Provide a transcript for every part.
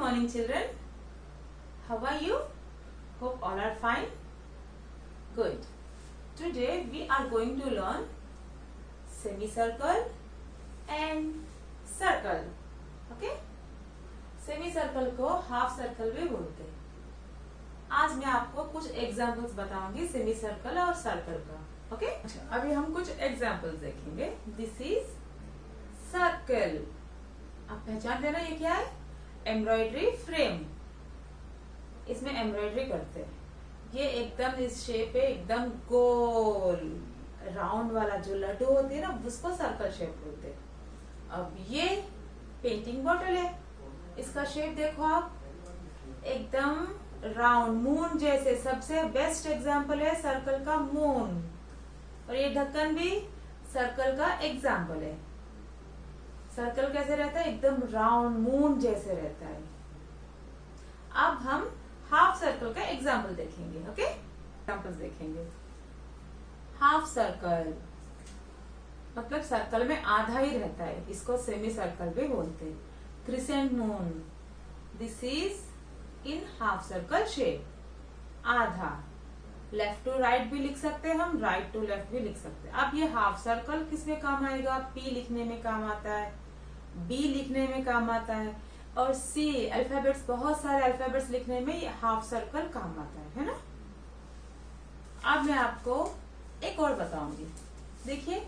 morning, children. How are you? Hope all are fine. Good. Today we are going to learn semicircle and circle. Okay? Semicircle को half circle भी बोलते हैं. आज मैं आपको कुछ एग्जांपल्स बताऊंगी सेमीसर्कल और सर्कल का. ओके? अभी हम कुछ एग्जांपल्स देखेंगे. This is circle. आप पहचान लेना ये क्या है? Embroidery frame. इसमें एम्ब्रॉयडरी करते हैं. ये एकदम इस शेप है, एकदम गोल राउंड वाला जो लड्डू होती है ना, उसको सर्कल शेप बोलते हैं. अब ये पेंटिंग बॉटल है. इसका शेप देखो आप, एकदम राउंड मून जैसे. सबसे बेस्ट एग्जाम्पल है सर्कल का मून. और ये ढक्कन भी सर्कल का एग्जाम्पल है. सर्कल कैसे रहता है? एकदम राउंड मून जैसे रहता है. अब हम हाफ सर्कल का एग्जाम्पल देखेंगे. ओके, एग्जाम्पल्स देखेंगे. हाफ सर्कल मतलब सर्कल में आधा ही रहता है. इसको सेमी सर्कल भी बोलते हैं. Crescent moon. This is in half circle shape. आधा. लेफ्ट टू राइट भी लिख सकते हैं हम, राइट टू लेफ्ट भी लिख सकते हैं. अब ये हाफ सर्कल किस में काम आएगा? पी लिखने में काम आता है, बी लिखने में काम आता है, और सी अल्फाबेट्स, बहुत सारे अल्फाबेट्स लिखने में ये हाफ सर्कल काम आता है ना. अब मैं आपको एक और बताऊंगी. देखिए,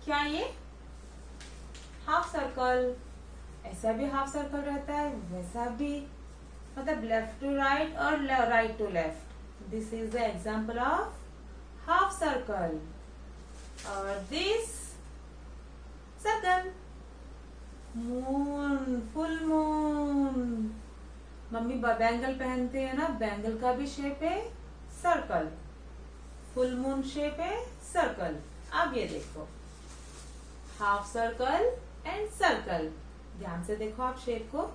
क्या ये हाफ सर्कल ऐसा भी हाफ सर्कल रहता है, वैसा भी, मतलब लेफ्ट टू राइट और right to left. This is the example of half circle. और this circle. Moon, full moon. Mummy bangle पहनते हैं ना, बैंगल का भी शेप है सर्कल. फुल मून शेप है सर्कल. अब ये देखो, हाफ सर्कल एंड सर्कल. ध्यान से देखो आप शेप को.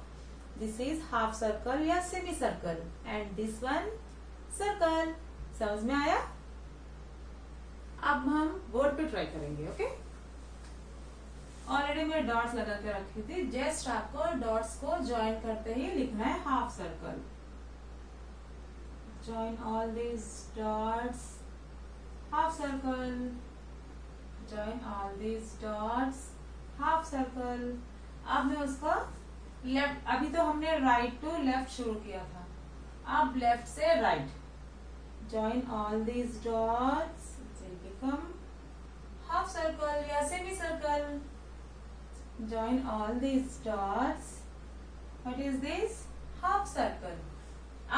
दिस इज हाफ सर्कल या semi circle, and this one circle. समझ में आया? अब हम बोर्ड पे ट्राई करेंगे. ओके, ऑलरेडी मैं डॉट्स लगा के रखी थी. जस्ट आपको डॉट्स को ज्वाइन करते ही लिखना है half circle. Join all these dots, half circle. Join all these dots, half circle. अब मैं उसको लेफ्ट, अभी तो हमने राइट टू लेफ्ट शुरू किया था, अब लेफ्ट से right. Join all these dots, it will become half circle या semi circle. Join all these dots. What is this? Half circle.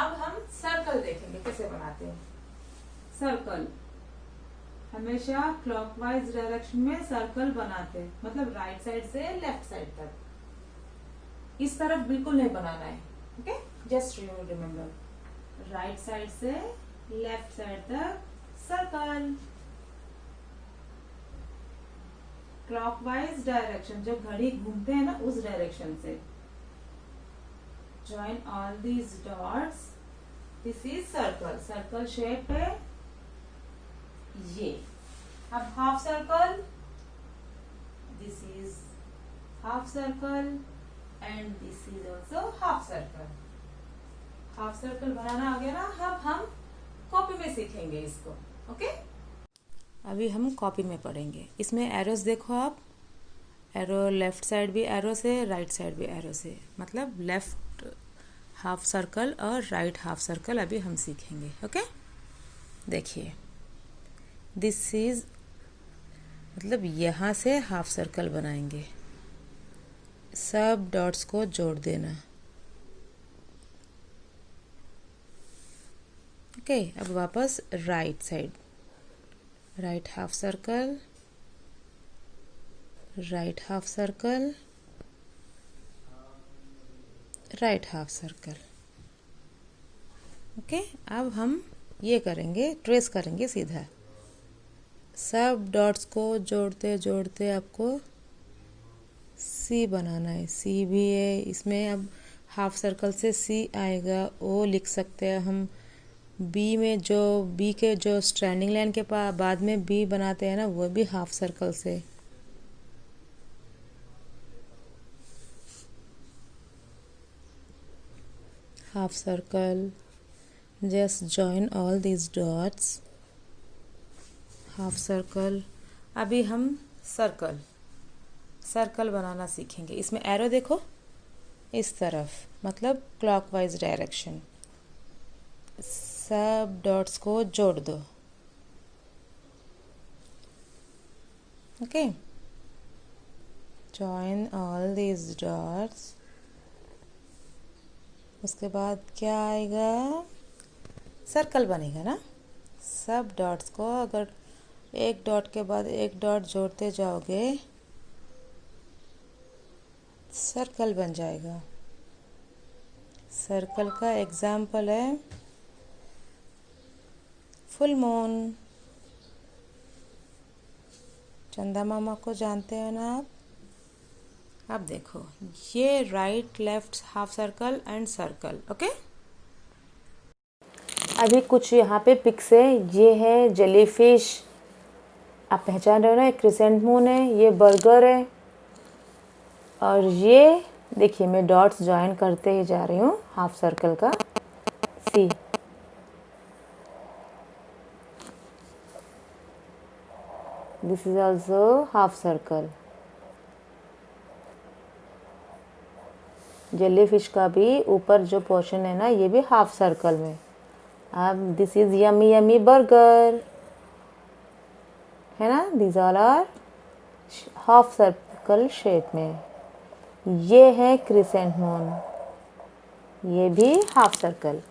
अब हम सर्कल देखेंगे कैसे बनाते हैं. सर्कल हमेशा क्लॉकवाइज डायरेक्शन में सर्कल बनाते हैं, मतलब राइट साइड से लेफ्ट साइड तक. इस तरफ बिल्कुल नहीं बनाना है. Okay, just you remember, right side से लेफ्ट साइड तक सर्कल. क्लॉकवाइज डायरेक्शन, जब घड़ी घूमते हैं ना उस डायरेक्शन से. Join all these dots. This is circle. Circle shape है ये. अब half circle. This is half circle and this is also half circle. Half circle बनाना आ गया ना. अब हम कॉपी में सीखेंगे इसको. ओके, अभी हम कॉपी में पढ़ेंगे. इसमें एरोस देखो आप, एरो लेफ्ट साइड भी एरो से, राइट साइड भी एरो से, मतलब लेफ्ट हाफ सर्कल और राइट हाफ सर्कल अभी हम सीखेंगे. ओके, देखिए, दिस इज, मतलब यहाँ से हाफ सर्कल बनाएंगे. सब डॉट्स को जोड़ देना. ओके, अब वापस right side. Right half circle, right half circle, right half circle. Okay, अब हम ये करेंगे, ट्रेस करेंगे सीधा. सब डॉट्स को जोड़ते जोड़ते आपको सी बनाना है. सी भी है इसमें. अब हाफ सर्कल से सी आएगा, ओ लिख सकते हैं हम. बी में जो बी के जो स्ट्रैंडिंग लाइन के बाद में बी बनाते हैं ना, वो भी हाफ सर्कल से. half circle, just join all these dots, half circle। अभी हम सर्कल बनाना सीखेंगे। इसमें एरो देखो, इस तरफ, मतलब क्लॉकवाइज डायरेक्शन। सब डॉट्स को जोड़ दो। Okay, join all these dots. उसके बाद क्या आएगा, सर्कल बनेगा ना। सब डॉट्स को अगर एक डॉट के बाद एक डॉट जोड़ते जाओगे, सर्कल बन जाएगा। सर्कल का एग्जाम्पल है फुल मून। चंदा मामा को जानते हैं ना आप। अब देखो, ये right left half circle and circle. Okay, अभी कुछ यहाँ पे पिक्स है। ये है जेलीफिश, आप पहचान रहे हो ना, एक क्रिसेंट मून है, ये बर्गर है, और ये देखिए मैं डॉट्स ज्वाइन करते ही जा रही हूँ हाफ सर्कल का। See, this is also half circle. Jellyfish का भी ऊपर जो पोर्शन है ना, ये भी हाफ सर्कल में। अब this is yummy yummy burger, है ना। This all are half circle shape में। ये है क्रिसेंट मून, ये भी हाफ सर्कल।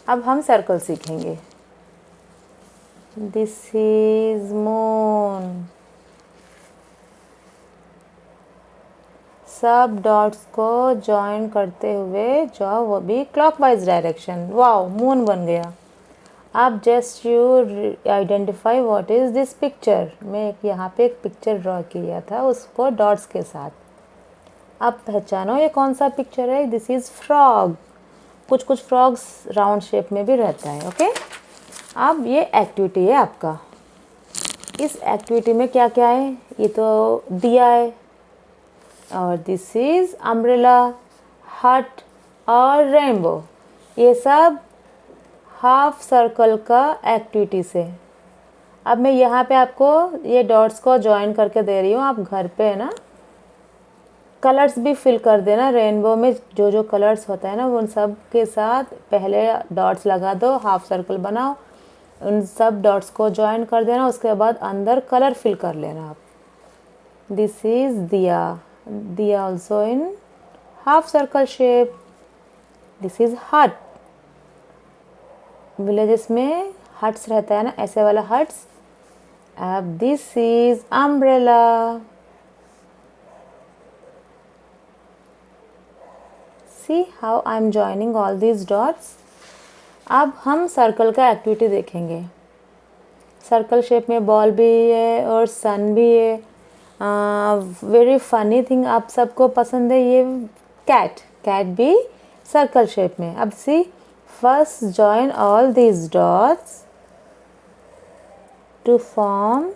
अब हम सर्कल सीखेंगे। This is moon. सब डॉट्स को जॉइन करते हुए जाओ, वो भी क्लॉकवाइज डायरेक्शन। वाओ, मून बन गया। अब just you identify what is this picture. मैं यहाँ पे एक पिक्चर ड्रॉ किया था, उसको डॉट्स के साथ। अब पहचानो ये कौन सा पिक्चर है। This is frog. कुछ कुछ फ्रॉग्स राउंड शेप में भी रहता है। ओके, अब ये एक्टिविटी है आपका। इस एक्टिविटी में क्या क्या है, ये तो दिया है, और दिस इज अम्ब्रेला, हट और रेनबो। ये सब हाफ सर्कल का एक्टिविटीज है। अब मैं यहाँ पे आपको ये डॉट्स को जॉइन करके दे रही हूँ। आप घर पे है ना, कलर्स भी फिल कर देना। रेनबो में जो जो कलर्स होता है ना, उन सब के साथ पहले डॉट्स लगा दो, हाफ सर्कल बनाओ, उन सब डॉट्स को जॉइन कर देना। उसके बाद अंदर कलर फिल कर लेना आप। दिस इज दिया, दिया also in half circle shape. This is हट, विलेजेस में हट्स रहता है ना, ऐसे वाला हट्स। अब this is umbrella. See how I am joining all these dots. अब हम सर्कल का एक्टिविटी देखेंगे। सर्कल शेप में बॉल भी है और सन भी है। वेरी फनी थिंग, आप सबको पसंद है ये कैट। कैट भी सर्कल शेप में। अब see, first join all these dots to form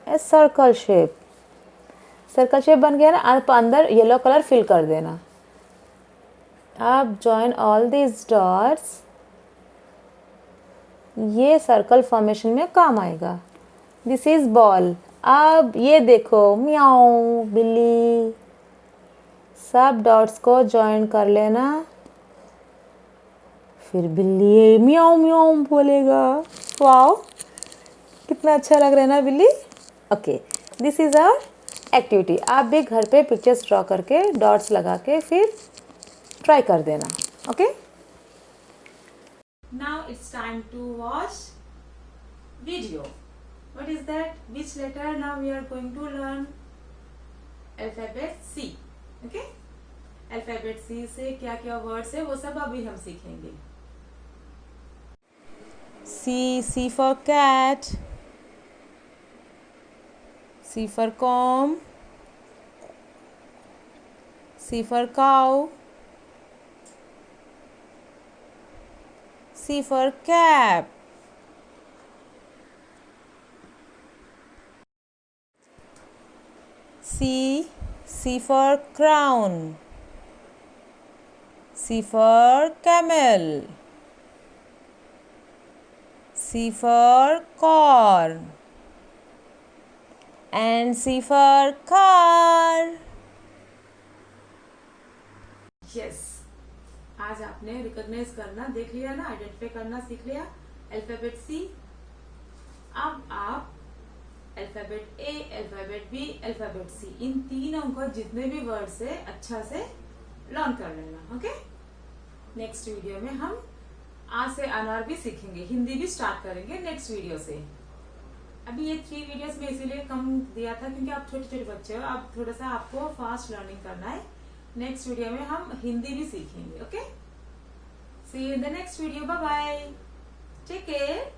a circle shape. Circle shape बन गया ना। आप अंदर येलो कलर फिल कर देना। अब जॉइन ऑल दीज डॉट्स, ये सर्कल फॉर्मेशन में काम आएगा। This is ball. अब ये देखो, म्याऊ बिल्ली। सब डॉट्स को जॉइन कर लेना, फिर बिल्ली म्याऊ म्याऊ बोलेगा। वाओ, कितना अच्छा लग रहा है ना बिल्ली। Okay, this is our activity. आप भी घर पे पिक्चर्स ड्रॉ करके डॉट्स लगा के फिर ट्राई कर देना। Okay, now it's time to watch video. What is that, which letter now we are going to learn? Alphabet C. Okay, alphabet C से क्या क्या वर्ड्स है वो सब अभी हम सीखेंगे। C for cat, C for comb, C for cow, C for cap, C for crown, C for camel. C for corn. And C for car. Yes. आज आपने रिकॉग्नाइज करना देख लिया ना, आइडेंटिफाई करना सीख लिया अल्फाबेट सी। अब आप alphabet A, alphabet B, alphabet C, इन तीनों को जितने भी वर्ड से अच्छा से लर्न कर लेना। ओके, नेक्स्ट वीडियो में हम आ से अनार भी सीखेंगे, हिंदी भी स्टार्ट करेंगे नेक्स्ट वीडियो से। अभी ये 3 वीडियोस में इसीलिए कम दिया था क्योंकि आप छोटे छोटे बच्चे हो, अब थोड़ा सा आपको फास्ट लर्निंग करना है। नेक्स्ट वीडियो में हम हिंदी भी सीखेंगे। Okay, see you in the next video, bye bye, take care.